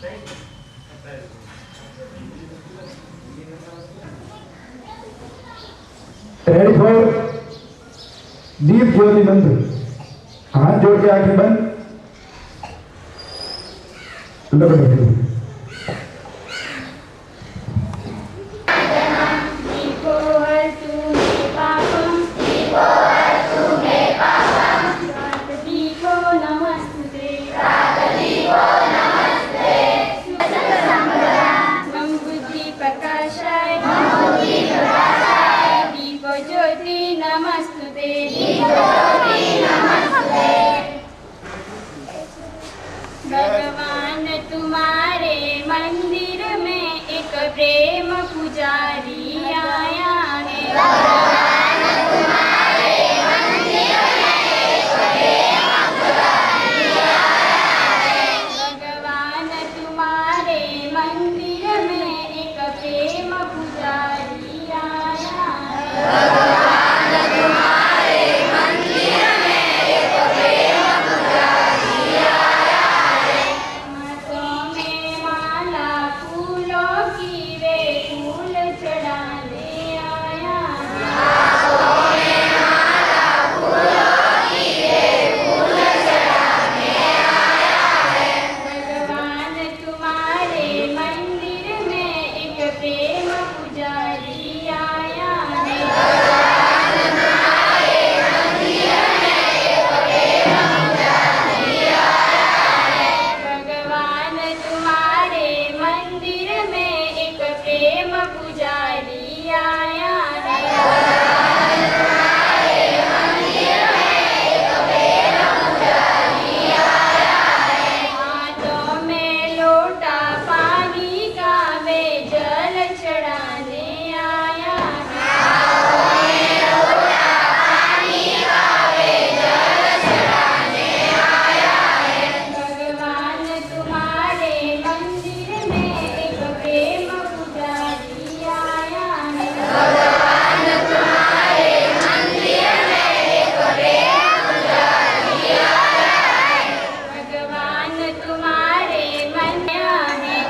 Ready for दीप ज्योति मंत्र। हाथ जोड़ के आंखें बंद। भगवान तुम्हारे मंदिर में एक प्रेम पुजारी आया है। भगवान तुम्हारे मंदिर में एक प्रेम पुजारी आया है। भगवान तुम्हारे मंदिर में एक प्रेम पुजारी आया है। भगवान तुम्हारे मंदिर में एक प्रेम पुजारी आया है। हाथों में माला फूलों की वे फूल चढ़ाने आया है। हाथों में माला फूलों की वे फूल चढ़ाने आया है। भगवान तुम्हारे मंदिर में एक प्रेम पुजारी आया है। भगवान तुम्हारे मंदिर में एक प्रेम पुजारी आया है। भगवान तुम्हारे मंदिर में एक प्रेम पुजारी आया है। भगवान तुम्हारे मंदिर में एक प्रेम पुजारी आया है। हाथों में लोटा पानी का वे जल चढ़ाने आया है। हाथों में लोटा पानी का वे जल चढ़ाने आया है। भगवान तुम्हारे मंदिर में एक प्रेम पुजारी आया है। भगवान तुम्हारे मंदिर में एक प्रेम पुजारी आया है। भगवान तुम्हारे मंदिर में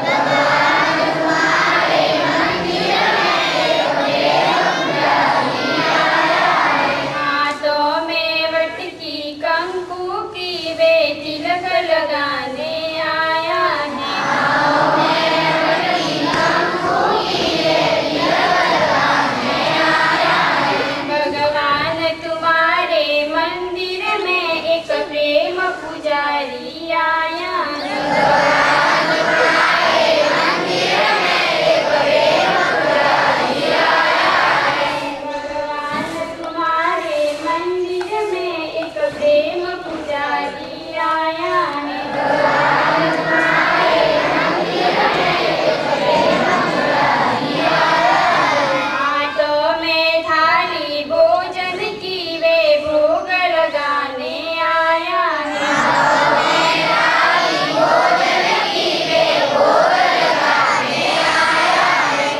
भगवान तुम्हारे मंदिर में एक प्रेम पुजारी आया है। हाथों में वटकी कंकु की वे तिलक लगाने आया है। हाथों में वटकी कंकु की वे तिलक लगाने आया है। भगवान तुम्हारे मंदिर में एक प्रेम पुजारी आया है। भगवान तुम्हारे मंदिर में एक प्रेम पुजारी आया है। भगवान तुम्हारे मंदिर में एक प्रेम पुजारी आया है। भगवान तुम्हारे मंदिर में एक प्रेम पुजारी आया है। हाथों में थाली भोजन की वे भोग लगाने आया है। हाथों में थाली भोजन की वे भोग लगाने आया है।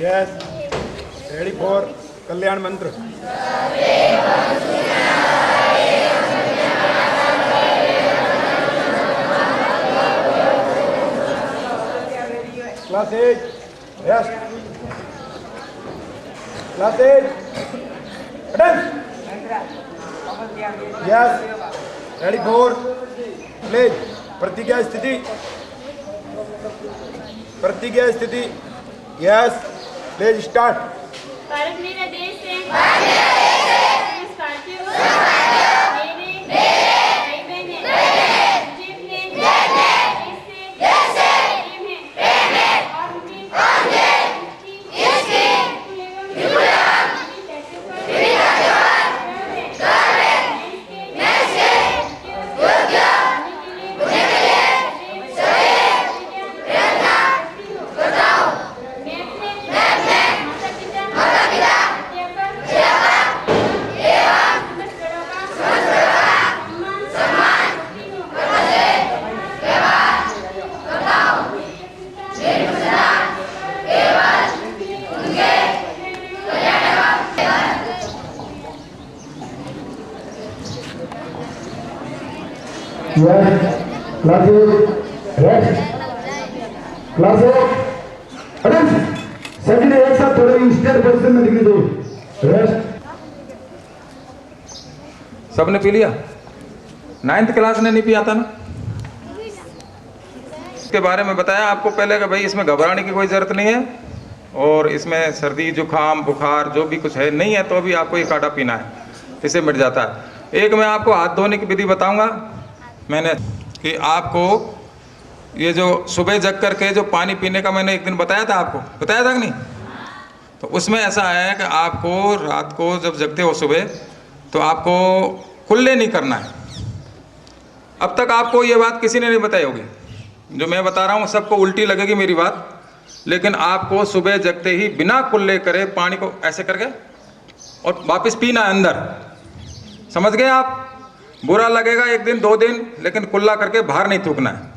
यस रेडी फॉर कल्याण मंत्र। Class 8 yes class 8 attention yes ready for please प्रतिज्ञा स्थिति यस प्लीज स्टार्ट। भारत मेरा देश है। नमस्कार मेरे भाई बहन जैसे प्रेम है और मुझे इसकी माता पिता Yes. Class 8. Rest. Class 8. Attention. सभी ने एक साथ थोड़े स्टेट पोजीशन में दिखने चाहिए। रेस्ट। सबने पी लिया? 9th क्लास ने नहीं पिया था ना? इसके बारे में बताया आपको पहले कि भाई इसमें घबराने की कोई ज़रूरत नहीं है और इसमें सर्दी जुकाम बुखार जो भी कुछ है नहीं है तो भी आपको ये काढ़ा पीना है, इससे मिट जाता है। एक मैं आपको हाथ धोने की विधि बताऊंगा मैंने कि आपको ये जो सुबह जग करके जो पानी पीने का मैंने एक दिन बताया था, आपको बताया था कि नहीं? तो उसमें ऐसा है कि आपको रात को जब जगते हो सुबह तो आपको कुल्ले नहीं करना है। अब तक आपको ये बात किसी ने नहीं बताई होगी, जो मैं बता रहा हूँ सबको उल्टी लगेगी मेरी बात, लेकिन आपको सुबह जगते ही बिना कुल्ले करे पानी को ऐसे करके और वापस पीना है अंदर। समझ गए आप? बुरा लगेगा एक दिन 2 दिन, लेकिन कुल्ला करके बाहर नहीं थूकना है।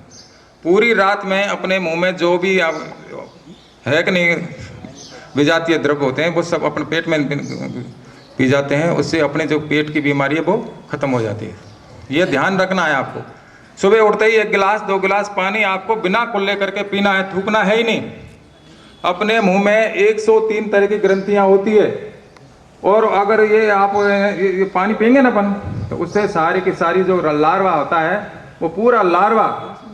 पूरी रात में अपने मुंह में जो भी आप है कि नहीं विजातीय द्रव्य होते हैं वो सब अपने पेट में पी जाते हैं, उससे अपने जो पेट की बीमारी है वो खत्म हो जाती है। ये ध्यान रखना है आपको। सुबह उठते ही 1 गिलास 2 गिलास पानी आपको बिना कुल्ले करके पीना है, थूकना है ही नहीं। अपने मुंह में 103 तरह की ग्रंथियां होती है और अगर ये आप ये पानी पियेंगे ना अपन तो उससे सारी की सारी जो लार्वा होता है वो पूरा लार्वा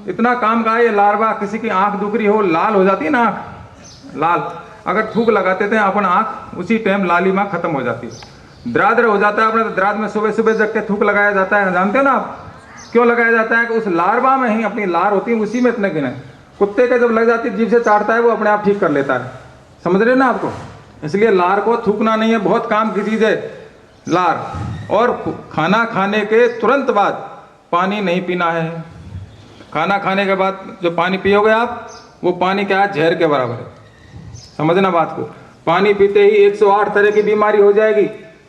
इतना काम का है। ये लार्वा किसी की आंख दुख रही हो लाल हो जाती है ना, आंख लाल, अगर थूक लगाते थे अपन आंख उसी टाइम लालिमा खत्म हो जाती है। द्राद्र हो जाता है अपने, तो द्राद्र में सुबह सुबह जग के थूक लगाया जाता है, जानते हो ना आप क्यों लगाया जाता है? कि उस लार्वा में ही अपनी लार होती है, उसी में इतने गिने। कुत्ते के जब लग जाती है जीभ से चाटता है वो अपने आप ठीक कर लेता है, समझ रहे ना आपको? इसलिए लार को थूकना नहीं है, बहुत काम की चीज़ है लार। और खाना खाने के तुरंत बाद पानी नहीं पीना है। खाना खाने के बाद जो पानी पियोगे आप वो पानी क्या है? जहर के बराबर है, समझना बात को। पानी पीते ही 108 तरह की बीमारी हो जाएगी।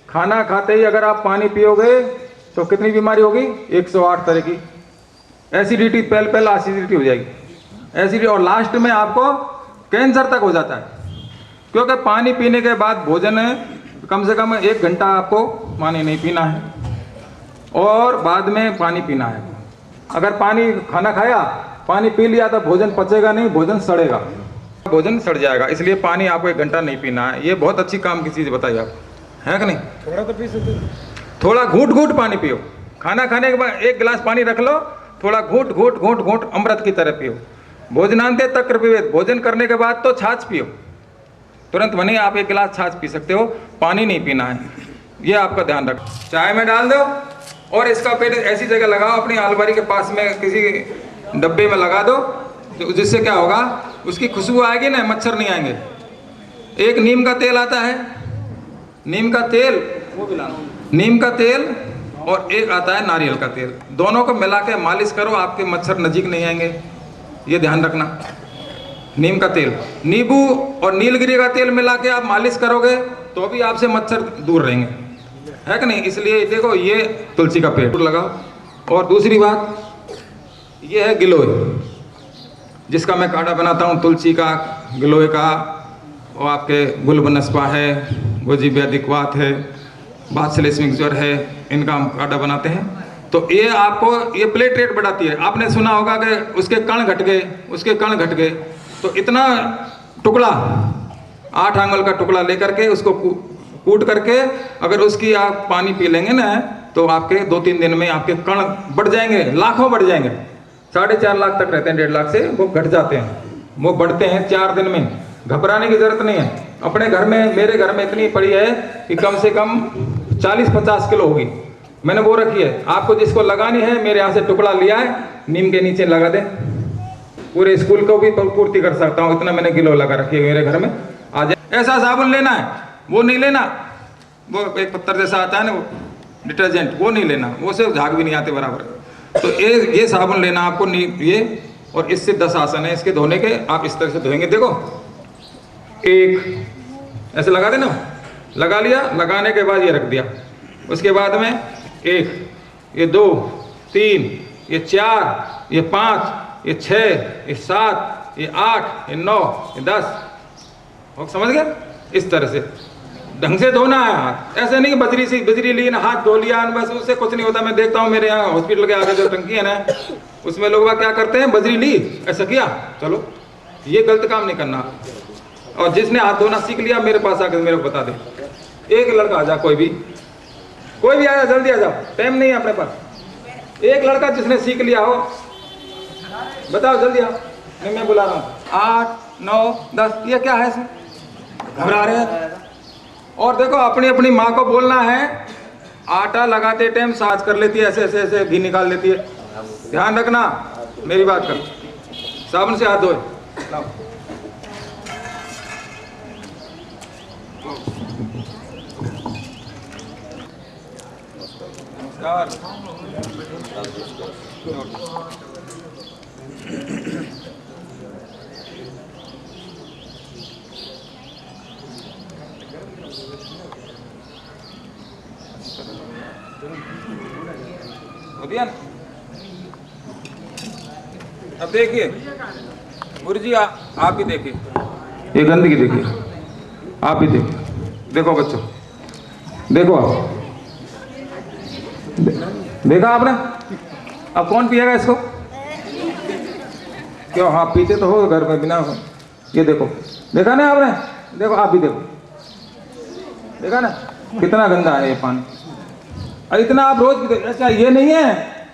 खाना खाते ही अगर आप पानी पियोगे तो कितनी बीमारी होगी? 108 तरह की। एसिडिटी पहले एसिडिटी हो जाएगी, एसिडिटी, और लास्ट में आपको कैंसर तक हो जाता है। क्योंकि पानी पीने के बाद भोजन कम से कम 1 घंटा आपको पानी नहीं पीना है और बाद में पानी पीना है। अगर पानी खाना खाया पानी पी लिया तो भोजन पचेगा नहीं, भोजन सड़ेगा, भोजन सड़ जाएगा। इसलिए पानी आपको 1 घंटा नहीं पीना है। ये बहुत अच्छी काम की चीज़ बताई आप, है कि नहीं? थोड़ा तो पी सकते, थोड़ा घूट घूट पानी पियो। खाना खाने के बाद 1 गिलास पानी रख लो, थोड़ा घूट घूट घूट घूट अमृत की तरह पियो। भोजनांते तक्र पिबेत, भोजन करने के बाद तो छाछ पियो, तुरंत बनी आप 1 गिलास छाछ पी सकते हो, पानी नहीं पीना है। ये आपका ध्यान रखो। चाय में डाल दो और इसका पेट ऐसी जगह लगाओ, अपनी अलमारी के पास में किसी डब्बे में लगा दो, जिससे क्या होगा? उसकी खुशबू आएगी ना, मच्छर नहीं आएंगे। एक नीम का तेल आता है, नीम का तेल, नीम का तेल, और एक आता है नारियल का तेल। दोनों को मिला के मालिश करो, आपके मच्छर नजीक नहीं आएंगे। ये ध्यान रखना। नीम का तेल, नींबू और नीलगिरी का तेल मिला के आप मालिश करोगे तो भी आपसे मच्छर दूर रहेंगे, है कि नहीं? इसलिए देखो ये तुलसी का पेड़ लगाओ। और दूसरी बात ये है गिलोय, जिसका मैं काढ़ा बनाता हूँ, तुलसी का, गिलोय का, और आपके गुलबनस्पा है, गोजीव्याधिकवात है, बात्सलेस्मिक ज्वर है, इनका हम काढ़ा बनाते हैं। तो ये आपको ये प्लेट रेट बढ़ाती है। आपने सुना होगा कि उसके कण घट गए, उसके कण घट गए, तो इतना टुकड़ा 8 आंगुल का टुकड़ा लेकर के उसको कूट करके अगर उसकी आप पानी पी लेंगे ना तो आपके 2-3 दिन में आपके कण बढ़ जाएंगे, लाखों बढ़ जाएंगे। 4.5 लाख तक रहते हैं, 1.5 लाख से वो घट जाते हैं, वो बढ़ते हैं 4 दिन में। घबराने की जरूरत नहीं है। अपने घर में, मेरे घर में इतनी पड़ी है कि कम से कम 40-50 किलो होगी, मैंने वो रखी है। आपको जिसको लगानी है मेरे यहाँ से टुकड़ा लिया है, नीम के नीचे लगा दे, पूरे स्कूल को भी पूर्ति कर सकता हूँ, इतना मैंने किलो लगा रखी है मेरे घर में। आ जाए। ऐसा साबुन लेना है, वो नहीं लेना, वो एक पत्थर जैसा आता है ना वो डिटर्जेंट, वो नहीं लेना, वो से झाग भी नहीं आते बराबर। तो ये साबुन लेना आपको, ये, और इससे 10 आसन है इसके धोने के, आप इस तरह से धोएंगे। देखो, एक ऐसे लगा देना, लगा लिया, लगाने के बाद ये रख दिया, उसके बाद में 1, ये 2, 3, ये 4, ये 5, ये 6, ये 7, ये 8, ये 9, ये 10, समझ गए? इस तरह से ढंग से धोना है हाथ, ऐसे नहीं बजरी ली ना हाथ धो लिया बस, उससे कुछ नहीं होता। मैं देखता हूँ मेरे यहाँ हॉस्पिटल के आगे जो टंकी है ना, उसमें लोग क्या करते हैं, बजरी ली ऐसा किया, चलो ये गलत काम नहीं करना। और जिसने हाथ धोना सीख लिया मेरे पास आकर मेरे को बता दे। एक लड़का आ जा, कोई भी आ जा, जल्दी आ जाओ, टाइम नहीं है अपने पास। एक लड़का जिसने सीख लिया हो बताओ, जल्दी आओ, नहीं मैं बुला रहा हूँ। 8 9 10 ये क्या है इसमें, घबरा रहे हैं। और देखो अपनी अपनी माँ को बोलना है, आटा लगाते टाइम साज कर लेती है, ऐसे ऐसे ऐसे घी निकाल लेती है। ध्यान रखना, मेरी बात कर, साबुन से हाथ धोए। लाओ नमस्कार। दिया ना? अब देखिए गुरुजी आप ही देखिए, ये गंदगी देखिए, आप ही देखिए। देखो बच्चों, देखो आप, देखा आपने? अब कौन पिएगा इसको? क्यों, हाँ पीते तो हो घर में बिना। ये देखो, देखा ना आपने? देखो आप भी देखो, देखा ना कितना गंदा है ये पानी। इतना आप रोज पीते। अच्छा ये नहीं है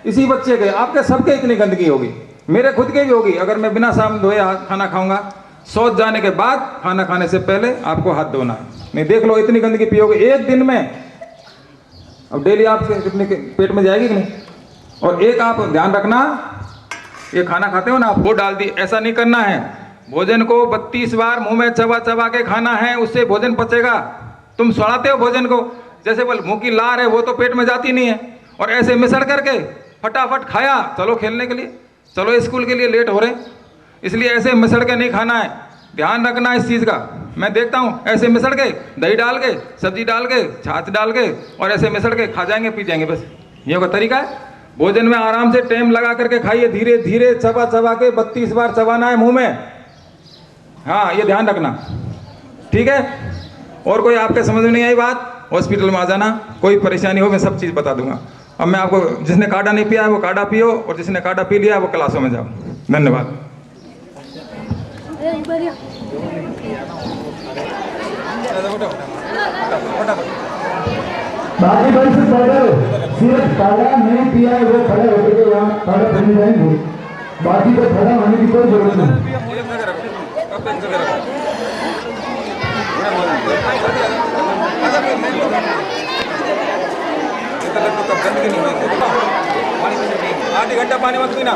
इसी बच्चे के, आपके सबके इतनी गंदगी होगी, मेरे खुद के भी होगी। अगर मैं बिना साबुन धोए खाना खाऊंगा, शौच जाने के बाद खाना खाने से पहले आपको हाथ धोना है। नहीं देख लो इतनी गंदगी पियोगे एक दिन में, अब डेली आपके कितने पेट में जाएगी कि नहीं। और एक आप ध्यान रखना, ये खाना खाते हो ना आप, वो डाल दी, ऐसा नहीं करना है। भोजन को 32 बार मुंह में चबा चबा के खाना है, उससे भोजन पचेगा। तुम सड़ाते हो भोजन को, जैसे बोल मुंह की लार है वो तो पेट में जाती नहीं है, और ऐसे मिसड़ करके फटाफट खाया, चलो खेलने के लिए, चलो स्कूल के लिए लेट हो रहे, इसलिए ऐसे मिसड़ के नहीं खाना है। ध्यान रखना इस चीज़ का। मैं देखता हूँ ऐसे मिसड़ के, दही डाल के, सब्जी डाल के, छाछ डाल के, और ऐसे मिसड़ के खा जाएंगे, पी जाएंगे, बस ये का तरीका है। भोजन में आराम से टाइम लगा करके खाइए, धीरे धीरे चबा चबा के 32 बार चबाना है मुंह में। हाँ ये ध्यान रखना, ठीक है। और कोई आपके समझ में नहीं आई बात, हॉस्पिटल में आ जाना, कोई परेशानी हो मैं सब चीज़ बता दूंगा। अब मैं आपको, जिसने काढ़ा नहीं पिया है वो काढ़ा पियो, और जिसने काढ़ा पी लिया है वो क्लासों में जाओ। धन्यवाद। बाकी भाई से सिर्फ काढ़ा नहीं पिया है वो खड़े होकर के यहाँ काढ़ा पीने जाएंगे, बाकी तो खड़ा होने की कोई जरूरत नहीं। आधी घंटा पानी मत पीना।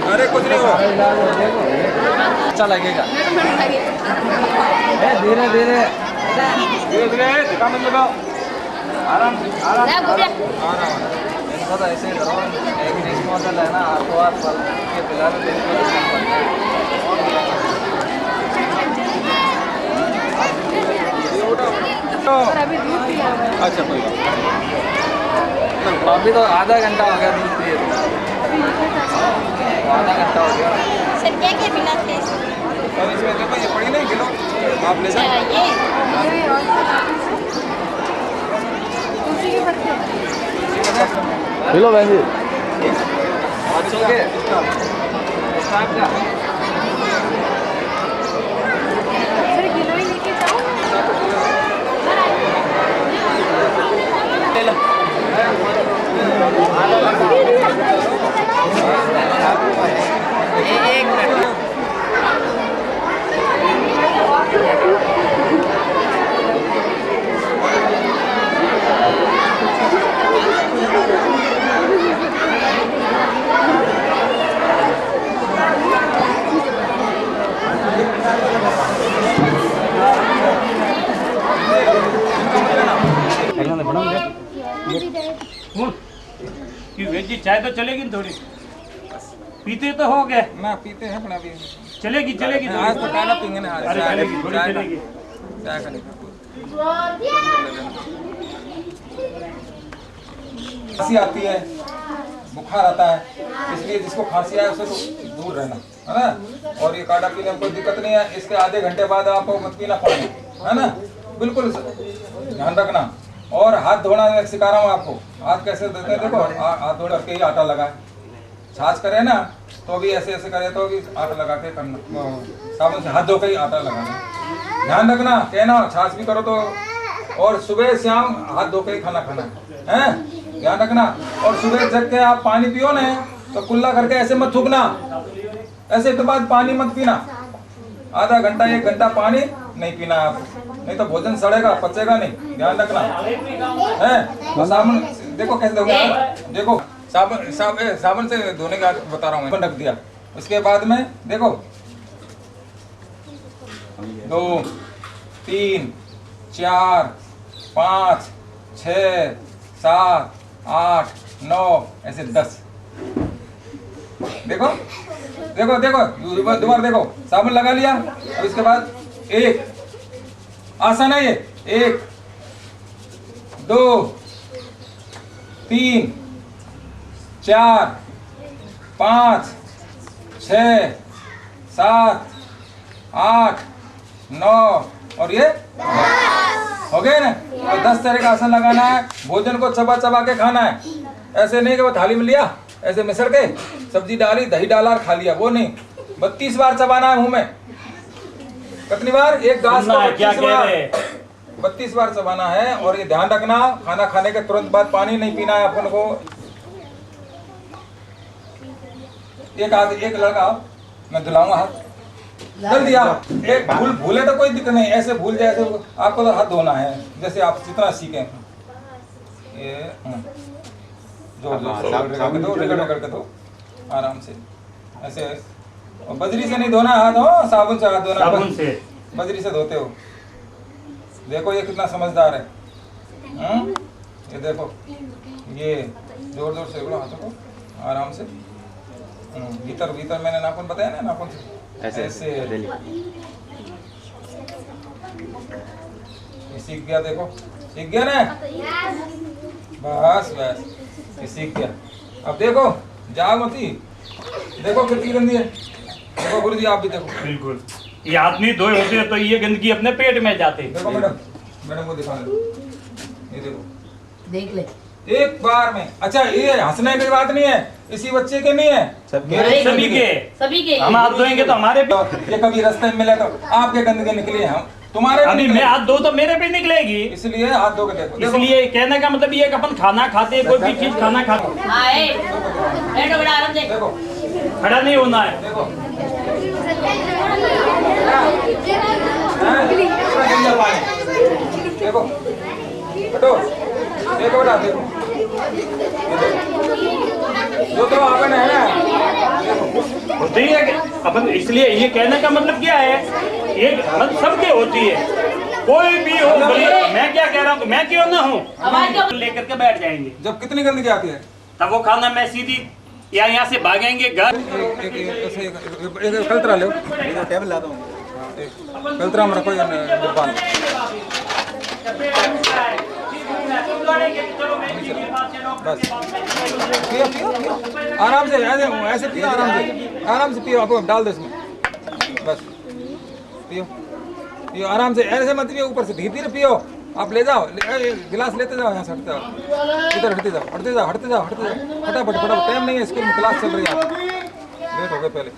अरे कुछ नहीं हो, अच्छा लगेगा। धीरे धीरे दिखा मत लगाओ, आराम से इनको तो ऐसे ही करो, एक नेक्स्ट मॉडल है ना, आपको आप फल के पिला लो। अच्छा कोई अभी तो आधा घंटा हो गया दूध पिए, आधा घंटा हो गया। सर क्या क्या पिलाते हैं? अब इसमें देखो ये पड़ी नहीं किलो, आप ले जाओ। हेलो बहन जी, स्टार्ट क्या? सर किलो ही लेके जाओ। वेजी चाय तो चलेगी थोड़ी, पीते तो हो गए ना, पीते हैं अपना भी चलेगी आज तो काढ़ा पीएंगे ना। अरे चलेगी, थोड़ी चलेगी। चाय का नहीं। खांसी आती है, बुखार आता है, इसलिए जिसको खांसी आए उससे तो दूर रहना, है ना। और ये काढ़ा पीने में कोई दिक्कत नहीं है। इसके आधे घंटे बाद आपको मत पीना पानी, है ना, बिल्कुल ध्यान रखना। और हाथ धोना मैं सिखा रहा हूँ आपको। हाथ कैसे धोते हैं देखो, हाथ धो करके ही आटा लगाए। छाछ करे ना तो भी ऐसे ऐसे करे तो भी आटा लगा के करना, साबुन से हाथ धो के ही आटा लगाना। ध्यान रखना, कहना छाछ भी करो तो। और सुबह शाम हाथ धो के ही खाना खाना है, ध्यान रखना। और सुबह जग के आप पानी पियो ना तो कुल्ला करके ऐसे मत थूकना, ऐसे के बाद पानी मत पीना। आधा घंटा 1 घंटा पानी नहीं पीना आप, नहीं तो भोजन सड़ेगा, पचेगा नहीं, ध्यान रखना है। तो साबुन देखो कैसे धोगे, देखो साबुन से धोने का बता रहा हूँ, रख दिया। उसके बाद में देखो 2 3 4 5 6 7 8 9 ऐसे 10। देखो देखो देखो, दोबारा देखो, साबुन लगा लिया। और इसके बाद 1 आसान है ये, 1 2 3 4 5 6 7 8 9 और ये हो गए ना। तो 10 तरह का आसन लगाना है। भोजन को चबा चबा के खाना है, ऐसे नहीं कि वो थाली में लिया ऐसे मिसड़ के सब्जी डाली दही डाला और खा लिया, वो नहीं। 32 बार चबाना है मुंह में। कितनी बार? एक घास को 32 बार चबाना है। और ये ध्यान रखना, खाना खाने के तुरंत बाद पानी नहीं पीना है अपन को। एक लड़का मैं धुलाऊंगा हाथ, जल्दी दिया। एक भूले तो कोई दिक्कत नहीं, ऐसे भूल जाए तो आपको तो हाथ धोना है जैसे आप जितना सीखे। ये जोर करके दो आराम से, ऐसे। और बजरी से नहीं धोना हाथ, हो साबुन से हाथ धोना, साबुन से बजरी से धोते हो। देखो ये कितना समझदार है। ये देखो, ये जोर जोर से हाथों को आराम से भीतर भीतर। मैंने नाखून बताया ना, नाखून से ऐसे सीख गया। देखो सीख गया ना, बस बस ये सीख गया। अब देखो जाग मती, देखो कितनी गंदी है। देखो गुरु जी आप भी देखो। बिल्कुल, ये आदमी धोए होते हैं तो ये गंदगी अपने पेट में जाते। देखो मैडम, मैडम को दिखा दो, ये देखो देख ले एक बार में। अच्छा ये हंसने की बात नहीं है, इसी बच्चे के नहीं है, सभी के हम हाथ धोएंगे तो हमारे भी। ये कभी रास्ते में मिले तो आपके गंदगी निकली, हम तुम्हारे अभी मैं हाथ धो तो मेरे पे निकलेगी, इसलिए हाथ धो के देखो। इसलिए कहने का मतलब ये कि अपन खाना खाते, कोई भी चीज खाना खाते देखो खड़ा नहीं होना है। देखो देखो हटो, देखो बेटा देखो, जो तो आपने है ना होती है अपन। इसलिए ये कहने का मतलब क्या है, एक मतलब सबके होती है, कोई भी हो। मैं क्या कह रहा हूँ, मैं क्यों ना हूँ, लेकर के बैठ जाएंगे। जब कितनी गंदगी आती है तब वो खाना मैं सीधी या यहाँ से भागेंगे घर। कल्तरा लो, टेबल ला दो, कल्तरा में रखो डिब्बा। बस पियो पियो पियो आराम से, ऐसे पियो आराम से पियो। आपको डाल दो इसमें, बस पियो पियो आराम से, ऐसे मत पियो, ऊपर से धीरे धीरे पियो। आप ले जाओ, गिलास लेते जाओ, यहाँ से हटते जाओ, इधर हटते जाओ हटते जाओ हटते जाओ हटते जाओ, फटाफट फटाफट। टाइम नहीं है, स्कूल में क्लास चल रही है, लेट हो गए, पहले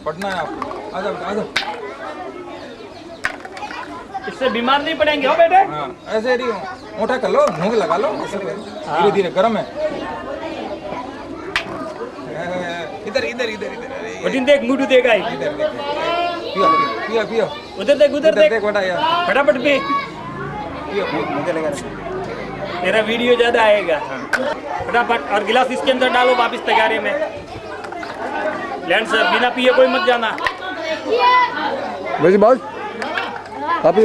पढ़ना है आपको। आ जाओ आ जाओ, इससे बीमार नहीं पड़ेंगे हो बेटे। हाँ ऐसे ही मोटा कर लो, भूख लगा लो, धीरे धीरे गर्म है। इधर इधर इधर इधर वटिन देख, मुंडू देगा ही। इधर देख, पियो पियो पियो, उधर देख देख बेटा यार, फटाफट पे पियो पियो, मुझे लगा तेरा वीडियो ज्यादा आएगा। फटाफट, और गिलास इसके अंदर डालो वापस तगारे में। लैंड सर बिना पिए कोई मत जाना। वैसे बात आप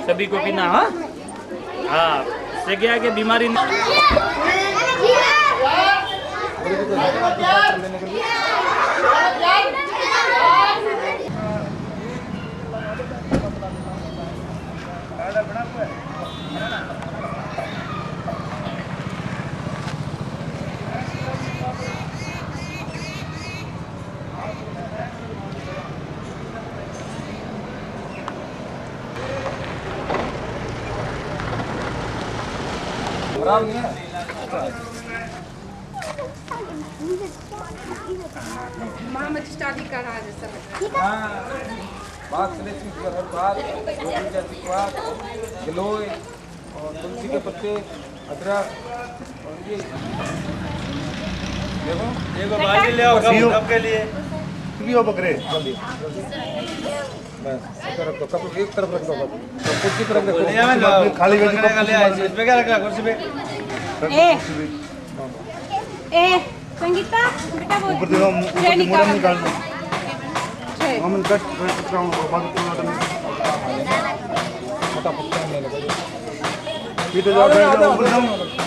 सभी को पीना। हाँ हाँ, इससे क्या है कि बीमारी लेने के लिए। खराब नहीं है। मोहम्मद स्टार्टिंग कर रहा है जैसा बात सिलेक्शन की हर बात बात गिलोय और तुलसी के पत्ते अदरक और ये देखो देखो भाई ले आओ कब के लिए क्यों बकरे जल्दी बस एक तरफ तो कप एक तरफ रख दो कप कुर्सी पर रख दो खाली ले आए इसमें क्या रखा कुर्सी पे ए संगीता बेटा वो ऊपर देखो ऊपर मोड़ा निकाल दो हम कट कराऊं बाद पूरा फटाफट करने लगे पीछे जाओ ऊपर जाओ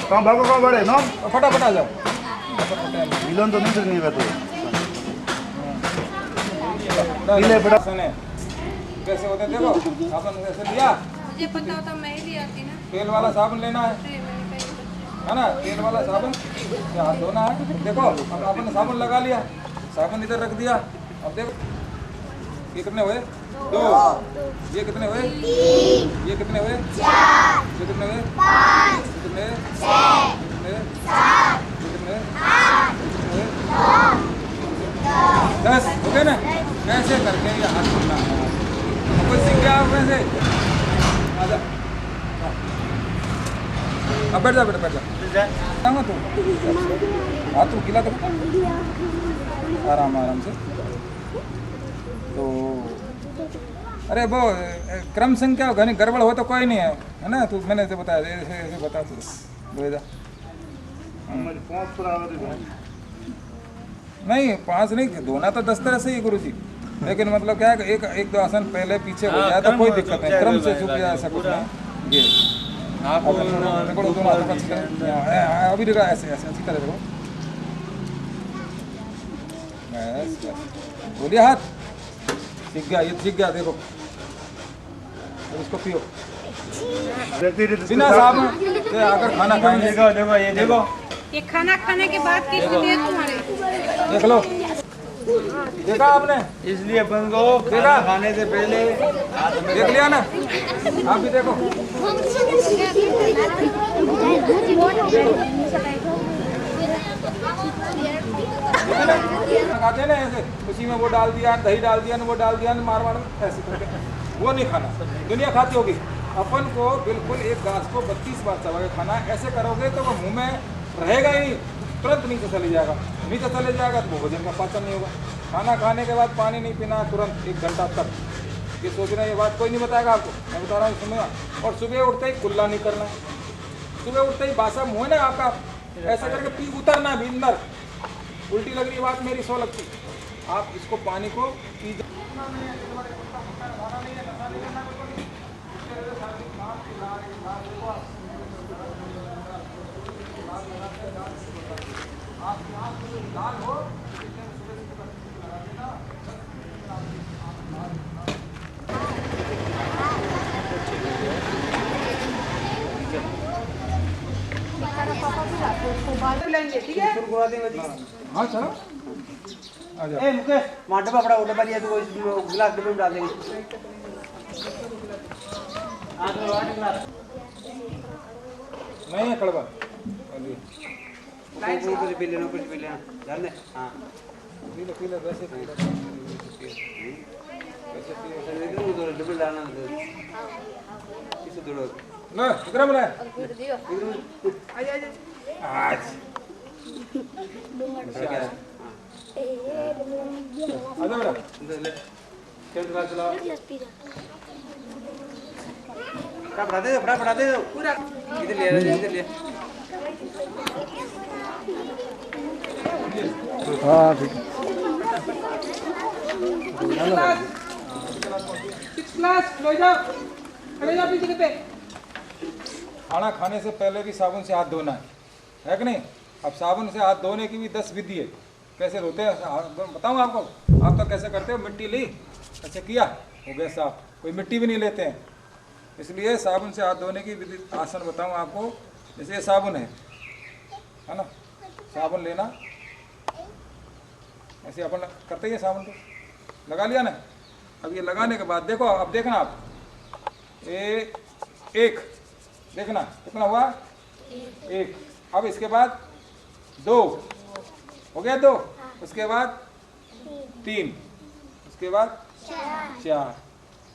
कहां भागो कहां बढ़े ना फटाफट आ जाओ मिलन तो नहीं करनी है तो पीले बड़ा सुने कैसे होते देखो साबुन ऐसे लिया मुझे पता होता मैं ही ले आती ना तेल वाला साबुन लेना है ना तेल वाला साबुन से हाथ धोना है। देखो अब आपने साबुन लगा लिया साबुन इधर रख दिया। अब देखो ये कितने हुए 2 ये कितने हुए 3 ये कितने हुए 4 ये कितने हुए 5 कितने 6 कितने 7 कितने 8 कितने 10 हो गए ना। कैसे करके ये हाथ धोना है कोई सीख गया आप वैसे आजा अब बैठ जा बैठ जा तू हाथ तू गीला कर आराम आराम से तो अरे वो क्रम संख्या घनी गड़बड़ हो तो कोई नहीं है ना तू मैंने ऐसे बताया ऐसे ऐसे बता तू भेजा नहीं 5 नहीं धोना तो 10 तरह से ही गुरु जी लेकिन मतलब क्या है एक दो आसन पहले पीछे हो जाए तो कोई दिक्कत नहीं क्रम से झुक जाए ऐसा कुछ नहीं ये अभी देखो ऐसे ऐसे अच्छी तरह देखो बोलिए हाथ सीख गया ये सीख गया देखो इसको पियो बिना साबुन से अगर खाना खाएंगे देखो ये देखो ये खाना खाने के बाद किसको दिए तुम्हारे देख लो देखा आपने इसलिए अपन को देखा खाने से पहले देख लिया ना आप भी देखो खाते हैं ना ऐसे उसी में वो डाल दिया दही डाल दिया वो डाल दिया मार मार ऐसे करके वो नहीं खाना दुनिया खाती होगी अपन को बिल्कुल एक घास को 32 बार चबा के खाना ऐसे करोगे तो वो मुंह में रहेगा ही तुरंत नीचे चले जाएगा नीचे चले जाएगा तो वो भोजन का पाचन नहीं होगा। खाना खाने के बाद पानी नहीं पीना तुरंत 1 घंटा तक ये सोचना ये बात कोई नहीं बताएगा आपको मैं बता रहा हूँ सुनना। और सुबह उठते ही कुल्ला नहीं करना सुबह उठते ही बासा मुँह है ना आपका ऐसा करके पी उतरना भी अंदर उल्टी लग रही बात मेरी 100 लगती आप इसको पानी को पी हाँ चलो आ जाओ। ए मुकेश वहाँ डब्बा पड़ा वो डब्बा लिया तो इस गिलास डब्बे में डाल देंगे नहीं है कड़वा कुछ पी लेना जान दे हाँ पी लो वैसे पी लो डब्बे डालना इसे दौड़ो ना विक्रम रे आज आजा बेटा खेल रहा चला पढ़ा दे पूरा इधर ले हाँ ठीक खाना खाने से पहले भी साबुन से हाथ धोना है कि नहीं अब साबुन से हाथ धोने की भी 10 विधि है। कैसे धोते हैं बताऊँ आपको? आप तो कैसे करते हो, मिट्टी ली, ऐसे किया, हो गया साफ। कोई मिट्टी भी नहीं लेते हैं। इसलिए साबुन से हाथ धोने की विधि आसन बताऊँ आपको। जैसे ये साबुन है ना, साबुन लेना, ऐसे अपन करते हैं साबुन को, लगा लिया ना। अब ये लगाने के बाद देखो, अब देखना आप, एक देखना कितना हुआ, 1। अब इसके बाद 2 हो गया, 2, उसके बाद 3, उसके बाद 4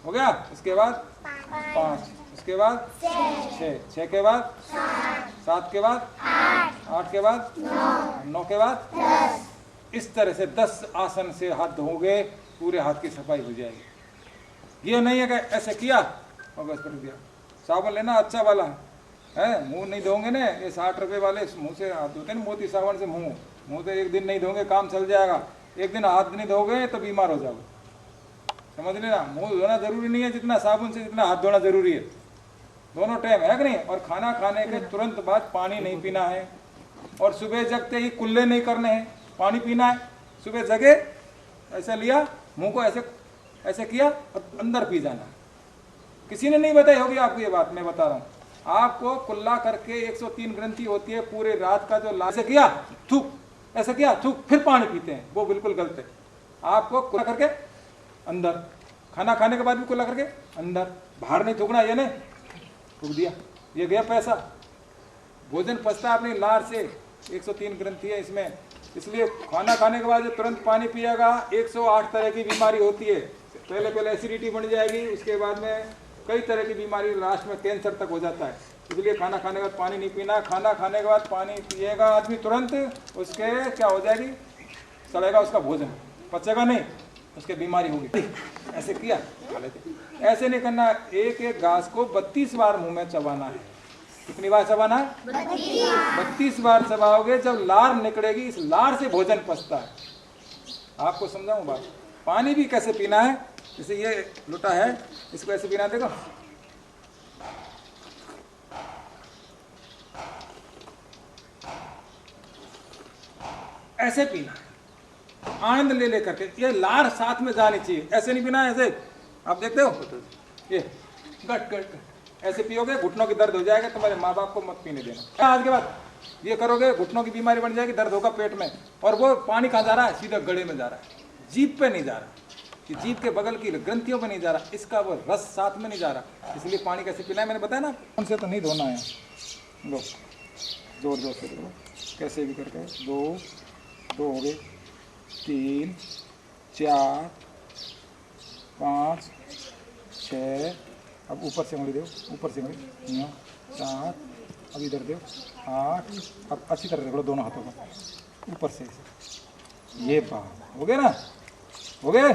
हो गया, उसके बाद 5, उसके बाद 6 के बाद 7 के बाद 8 के बाद 9 के बाद इस तरह से 10 आसन से हाथ धोगे, पूरे हाथ की सफाई हो जाएगी। ये नहीं है कि ऐसे किया और बस कर दिया। साबुन लेना अच्छा वाला है, मुंह नहीं धोंगे ना, ये 60 रुपए वाले मुंह से हाथ धोते हैं, मोती साबुन से मुंह तो एक दिन नहीं धोंगे काम चल जाएगा, एक दिन हाथ नहीं धोगे तो बीमार हो जाओगे। समझ लेना, मुंह धोना जरूरी नहीं है जितना साबुन से, जितना हाथ धोना जरूरी है। दोनों टाइम है कि नहीं। और खाना खाने के तुरंत बाद पानी नहीं पीना है, और सुबह जगते ही कुल्ले नहीं करने हैं, पानी पीना है। सुबह जगे, ऐसा लिया, मुंह को ऐसे किया और अंदर पी जाना। किसी ने नहीं बताई होगी आपको ये बात, मैं बता रहा हूँ आपको। कुल्ला करके 103 ग्रंथि होती है, पूरे रात का जो ऐसे किया थूक, ऐसे किया थूक, फिर पानी पीते हैं, वो बिल्कुल गलत है। आपको कुल्ला करके अंदर, खाना खाने के बाद भी कुल्ला करके अंदर, बाहर नहीं थूकना। ये नहीं थूक दिया, ये गया पैसा। भोजन पचता है अपनी लार से, 103 ग्रंथि है इसमें, इसलिए खाना खाने के बाद जो तुरंत पानी पिएगा 108 तरह की बीमारी होती है। पहले एसिडिटी बन जाएगी, उसके बाद में कई तरह की बीमारी, लास्ट में कैंसर तक हो जाता है। इसलिए खाना खाने के बाद पानी नहीं पीना। खाना खाने के बाद पानी पिएगा आदमी तुरंत, उसके क्या हो जाएगी, सड़ेगा उसका भोजन, पचेगा नहीं, उसके बीमारी होगी। ऐसे किया खा लेते। ऐसे नहीं करना, एक घास को 32 बार मुँह में चबाना है। कितनी बार चबाना है? 32 बार चबाओगे, जब लार निकलेगी, इस लार से भोजन पचता है। आपको समझाऊं बात। पानी भी कैसे पीना है, जैसे ये लोटा है, इसको ऐसे पीना है, देखो ऐसे पीना है, आनंद ले ले करके। ये लार साथ में जानी चाहिए, ऐसे नहीं पीना है, ऐसे आप देखते हो, ये गट गट ऐसे पियोगे घुटनों की दर्द हो जाएगा। तुम्हारे माँ बाप को मत पीने देना। आज के बाद ये करोगे घुटनों की बीमारी बन जाएगी, दर्द होगा पेट में। और वो पानी कहाँ जा रहा है? सीधा गले में जा रहा है, जीभ पे नहीं जा रहा, कि जीभ के बगल की ग्रंथियों पे नहीं जा रहा, इसका वो रस साथ में नहीं जा रहा। इसलिए पानी कैसे पीना है मैंने बताया ना, उनसे तो नहीं धोना है। लो जोर जोर से दो, कैसे भी करके 2 हो गए, 3 4 5 6, अब ऊपर से उंगली दो, ऊपर से उंगली 7, अब इधर दो 8, अब अच्छी तरह रगड़ो दोनों हाथों का ऊपर से। ये बात हो गया ना, हो गए।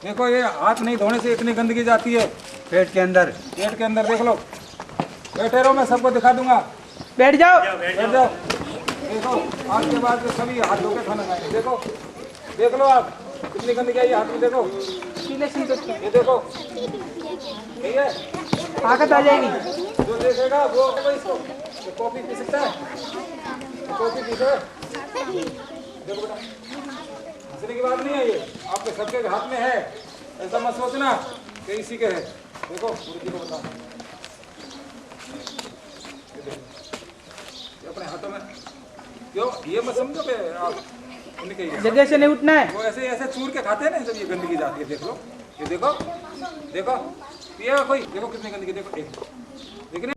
देखो ये हाथ नहीं धोने से इतनी गंदगी जाती है पेट के अंदर, पेट के अंदर। देख लो, बैठे रहो, मैं सबको दिखा दूंगा। बैठ जाओ, बैठ जाओ। देखो आज के बाद सभी हाथ धो के खाना खाएंगे। देखो देख लो आप कितनी गंदगी आई हाथ में। देखो ये देखो, ठीक है, ताकत आ जाएगी। जो देखेगा वो इसको कॉफी पी सकता है, कॉफी पी सकता। देखो बेटा, हंसने की बात नहीं है, ये आपके सबके हाथ में है, ऐसा मत सोचना कि इसी के है। देखो गुरुजी को बताओ, अपने हाथों में क्यों, ये मत समझो कि आप जगह से नहीं उठना है। वो ऐसे ऐसे चूर के खाते हैं ना, जब ये गंदगी जाती है। देख लो, ये देखो देखो, पिएगा कोई, देखो कितनी गंदगी, देखो एक, लेकिन